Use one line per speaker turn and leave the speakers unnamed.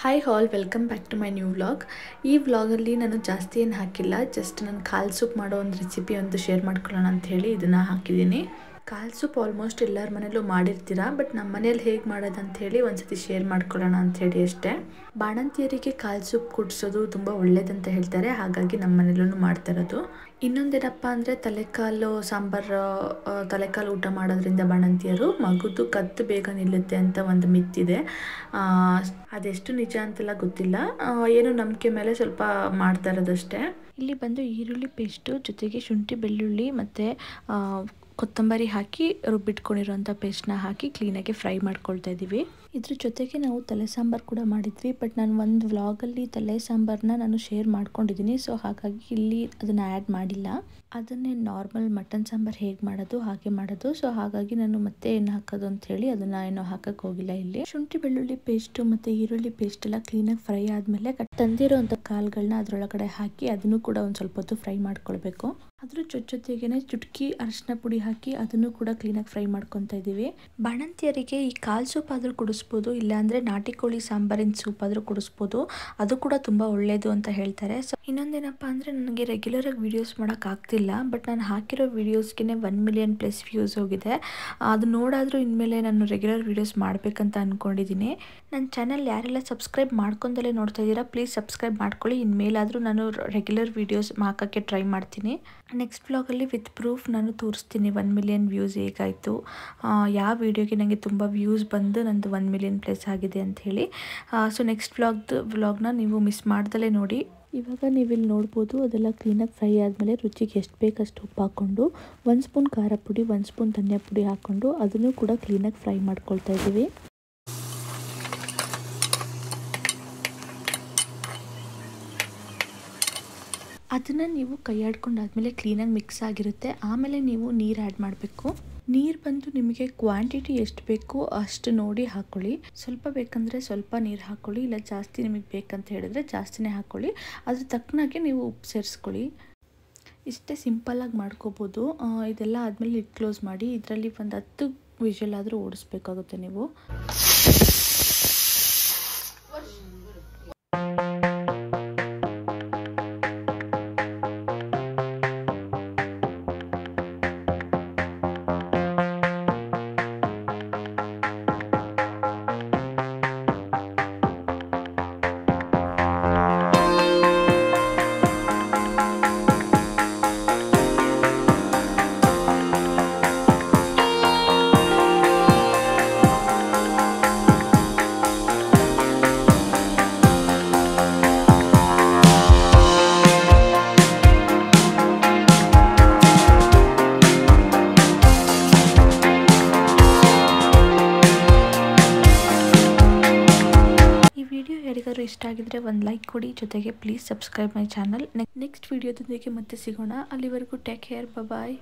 Hi all welcome back to my new vlog. ಈ ವ್ಲಾಗಲ್ಲಿ ನಾನು ಜಾಸ್ತಿ ಏನು ಹಾಕಿಲ್ಲ, ಜಸ್ಟ್ ನಾನು ಕಾಲ್ ಸೂಪ್ ಮಾಡೋ ಒಂದು ರೆಸಿಪಿ ಒಂದು ಶೇರ್ ಮಾಡ್ಕೊಳ್ಳೋಣ ಅಂತ ಹೇಳಿ ಇದನ್ನು ಹಾಕಿದ್ದೀನಿ. ಕಾಲ್ ಸೂಪ್ ಆಲ್ಮೋಸ್ಟ್ ಎಲ್ಲರ ಮನೇಲೂ ಮಾಡಿರ್ತೀರಾ, ಬಟ್ ನಮ್ಮ ಮನೇಲಿ ಹೇಗೆ ಮಾಡೋದು ಅಂತ ಹೇಳಿ ಒಂದ್ಸತಿ ಶೇರ್ ಮಾಡ್ಕೊಳ್ಳೋಣ ಅಂತ ಹೇಳಿ ಅಷ್ಟೇ. ಬಾಣಂತಿಯರಿಗೆ ಕಾಲ್ ಸೂಪ್ ಕುಡಿಸೋದು ತುಂಬ ಒಳ್ಳೇದಂತ ಹೇಳ್ತಾರೆ, ಹಾಗಾಗಿ ನಮ್ಮ ಮನೇಲೂ ಮಾಡ್ತಾ ಇರೋದು. ಇನ್ನೊಂದೇನಪ್ಪ ಅಂದರೆ ತಲೆಕಾಲು ಸಾಂಬಾರು, ತಲೆಕಾಲು ಊಟ ಮಾಡೋದ್ರಿಂದ ಬಾಣಂತಿಯರು ಮಗುದು ಕತ್ತು ಬೇಗ ನಿಲ್ಲುತ್ತೆ ಅಂತ ಒಂದು ಮಿತ್ತಿದೆ. ಅದೆಷ್ಟು ನಿಜ ಅಂತೆಲ್ಲ ಗೊತ್ತಿಲ್ಲ, ಏನು ನಂಬಿಕೆ ಮೇಲೆ ಸ್ವಲ್ಪ ಮಾಡ್ತಾ ಇರೋದಷ್ಟೇ. ಇಲ್ಲಿ ಬಂದು ಈರುಳ್ಳಿ ಪೇಸ್ಟು ಜೊತೆಗೆ ಶುಂಠಿ ಬೆಳ್ಳುಳ್ಳಿ ಮತ್ತು ಕೊತ್ತಂಬರಿ ಹಾಕಿ ರುಬ್ಬಿಟ್ಕೊಂಡಿರೋಂಥ ಪೇಸ್ಟ್ನ ಹಾಕಿ ಕ್ಲೀನಾಗಿ ಫ್ರೈ ಮಾಡ್ಕೊಳ್ತಾ ಇದ್ದೀವಿ. ಇದ್ರ ಜೊತೆಗೆ ನಾವು ತಲೆ ಸಾಂಬಾರು ಕೂಡ ಮಾಡಿದ್ವಿ, ಬಟ್ ನಾನು ಒಂದು ವ್ಲಾಗಲ್ಲಿ ತಲೆ ಸಾಂಬಾರನ್ನ ನಾನು ಶೇರ್ ಮಾಡ್ಕೊಂಡಿದ್ದೀನಿ, ಸೊ ಹಾಗಾಗಿ ಇಲ್ಲಿ ಅದನ್ನು ಆ್ಯಡ್ ಮಾಡಿಲ್ಲ. ಅದನ್ನೇ ನಾರ್ಮಲ್ ಮಟನ್ ಸಾಂಬಾರು ಹೇಗೆ ಮಾಡೋದು ಹಾಗೆ ಮಾಡೋದು, ಸೊ ಹಾಗಾಗಿ ನಾನು ಮತ್ತೆ ಏನು ಹಾಕೋದು ಅಂತ ಹೇಳಿ ಅದನ್ನು ಏನೋ ಹಾಕಕ್ಕೆ ಹೋಗಿಲ್ಲ. ಇಲ್ಲಿ ಶುಂಠಿ ಬೆಳ್ಳುಳ್ಳಿ ಪೇಸ್ಟು ಮತ್ತು ಈರುಳ್ಳಿ ಪೇಸ್ಟ್ ಎಲ್ಲ ಕ್ಲೀನಾಗಿ ಫ್ರೈ ಆದಮೇಲೆ ತಂದಿರೋಂಥ ಕಾಳುಗಳನ್ನ ಅದರೊಳಗಡೆ ಹಾಕಿ ಅದನ್ನು ಕೂಡ ಒಂದು ಸ್ವಲ್ಪ ಹೊತ್ತು ಫ್ರೈ ಮಾಡ್ಕೊಳ್ಬೇಕು. ಅದ್ರ ಜೊತೆಗೇನೆ ಚುಟುಕಿ ಅರಿಶಿನ ಪುಡಿ ಹಾಕಿ ಅದನ್ನು ಕೂಡ ಕ್ಲೀನಾಗಿ ಫ್ರೈ ಮಾಡ್ಕೊತಾ ಇದ್ದೀವಿ. ಬಾಣಂತಿಯರಿಗೆ ಈ ಕಾಲ್ ಸೂಪ್ ಆದರೂ ಕುಡಿಸ್ಬೋದು, ಇಲ್ಲಾಂದರೆ ನಾಟಿ ಕೋಳಿ ಸಾಂಬಾರಿನ ಸೂಪ್ ಆದರೂ ಕುಡಿಸ್ಬೋದು, ಅದು ಕೂಡ ತುಂಬ ಒಳ್ಳೆಯದು ಅಂತ ಹೇಳ್ತಾರೆ. ಸೊ ಇನ್ನೊಂದೇನಪ್ಪ ಅಂದರೆ ನನಗೆ ರೆಗ್ಯುಲರಾಗಿ ವೀಡಿಯೋಸ್ ಮಾಡೋಕ್ಕಾಗ್ತಿಲ್ಲ, ಬಟ್ ನಾನು ಹಾಕಿರೋ ವೀಡಿಯೋಸ್ಗೆ 1 ಮಿಲಿಯನ್ ಪ್ಲಸ್ ವ್ಯೂಸ್ ಹೋಗಿದೆ. ಅದು ನೋಡಾದರೂ ಇನ್ಮೇಲೆ ನಾನು ರೆಗ್ಯುಲರ್ ವೀಡಿಯೋಸ್ ಮಾಡಬೇಕಂತ ಅಂದ್ಕೊಂಡಿದ್ದೀನಿ. ನನ್ನ ಚಾನಲ್ ಯಾರೆಲ್ಲ ಸಬ್ಸ್ಕ್ರೈಬ್ ಮಾಡ್ಕೊಂಡಲೇ ನೋಡ್ತಾ ಇದ್ದೀರಾ, ಪ್ಲೀಸ್ ಸಬ್ಸ್ಕ್ರೈಬ್ ಮಾಡ್ಕೊಳ್ಳಿ. ಇನ್ಮೇಲಾದರೂ ನಾನು ರೆಗ್ಯುಲರ್ ವೀಡಿಯೋಸ್ ಹಾಕೋಕ್ಕೆ ಟ್ರೈ ಮಾಡ್ತೀನಿ. ನೆಕ್ಸ್ಟ್ ವ್ಲಾಗಲ್ಲಿ ವಿತ್ ಪ್ರೂಫ್ ನಾನು ತೋರಿಸ್ತೀನಿ 1 ಮಿಲಿಯನ್ ವ್ಯೂಸ್ ಹೇಗಾಯಿತು, ಯಾವ ವೀಡಿಯೋಗೆ ನನಗೆ ತುಂಬ ವ್ಯೂಸ್ ಬಂದು ನಂದು 1 ಮಿಲಿಯನ್ ಪ್ಲಸ್ ಆಗಿದೆ ಅಂತ ಹೇಳಿ. ಸೊ ನೆಕ್ಸ್ಟ್ ವ್ಲಾಗ್ನ ನೀವು ಮಿಸ್ ಮಾಡ್ದಲೇ ನೋಡಿ. ಇವಾಗ ನೀವಿಲ್ಲಿ ನೋಡ್ಬೋದು, ಅದೆಲ್ಲ ಕ್ಲೀನಾಗಿ ಫ್ರೈ ಆದಮೇಲೆ ರುಚಿಗೆ ಎಷ್ಟು ಬೇಕಷ್ಟು ಉಪ್ಪು ಹಾಕ್ಕೊಂಡು 1 ಸ್ಪೂನ್ ಖಾರ ಪುಡಿ 1 ಸ್ಪೂನ್ ಧನಿಯಾ ಪುಡಿ ಹಾಕ್ಕೊಂಡು ಅದನ್ನು ಕೂಡ ಕ್ಲೀನಾಗಿ ಫ್ರೈ ಮಾಡ್ಕೊಳ್ತಾ ಇದ್ದೀವಿ. ಅದನ್ನು ನೀವು ಕೈ ಆಡ್ಕೊಂಡಾದ್ಮೇಲೆ ಕ್ಲೀನಾಗಿ ಮಿಕ್ಸ್ ಆಗಿರುತ್ತೆ. ಆಮೇಲೆ ನೀವು ನೀರು ಆ್ಯಡ್ ಮಾಡಬೇಕು. ನೀರು ಬಂದು ನಿಮಗೆ ಕ್ವಾಂಟಿಟಿ ಎಷ್ಟು ಬೇಕು ಅಷ್ಟು ನೋಡಿ ಹಾಕ್ಕೊಳ್ಳಿ. ಸ್ವಲ್ಪ ಬೇಕಂದರೆ ಸ್ವಲ್ಪ ನೀರು ಹಾಕ್ಕೊಳ್ಳಿ, ಇಲ್ಲ ಜಾಸ್ತಿ ನಿಮಗೆ ಬೇಕಂತ ಹೇಳಿದ್ರೆ ಜಾಸ್ತಿನೇ ಹಾಕ್ಕೊಳ್ಳಿ. ಅದ್ರ ತಕ್ಕನಾಗೆ ನೀವು ಉಪ್ಪು ಸೇರಿಸ್ಕೊಳ್ಳಿ. ಇಷ್ಟೇ ಸಿಂಪಲ್ಲಾಗಿ ಮಾಡ್ಕೋಬೋದು. ಇದೆಲ್ಲ ಆದಮೇಲೆ ಲಿಡ್ ಕ್ಲೋಸ್ ಮಾಡಿ ಇದರಲ್ಲಿ ಒಂದು 10 ವಿಷಲ್ ಆದರೂ ಓಡಿಸ್ಬೇಕಾಗುತ್ತೆ ನೀವು. ಯಾರಿಗಾದ್ರೂ ಇಷ್ಟ ಆಗಿದ್ರೆ ಒಂದು ಲೈಕ್ ಕೊಡಿ, ಜೊತೆಗೆ please subscribe my channel. Next ವಿಡಿಯೋದೊಂದಿಗೆ ಮತ್ತೆ ಸಿಗೋಣ. ಅಲ್ಲಿವರೆಗೂ ಟೇಕ್ ಕೇರ್, ಬಾಯ್.